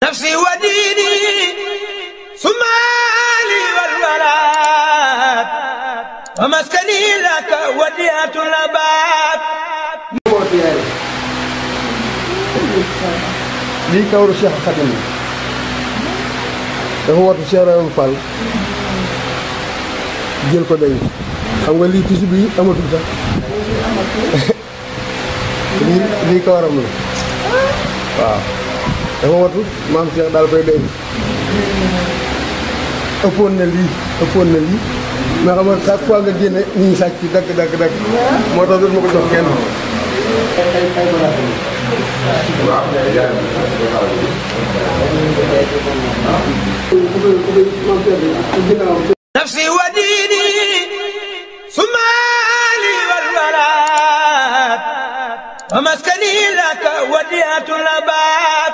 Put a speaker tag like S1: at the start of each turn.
S1: نفسي وديني سمالي والولاد ومسكني لك وديعة الأباد
S2: lii kawru Cheikh Khadim dafa woote Cheikh Ibrahima Fall jël ko denc xam nga lii tissu bi amatul sax lii kawaram la waaw dafa woote maam Cheikh daal koy denc ëppoon na lii mais xam nga chaque fois nga génne nit ñi sàcc ci dagg moo tax doon ma ko jox kenn
S1: نفسي وديني سمالي والولاد ومسكني لك وديعة الأباد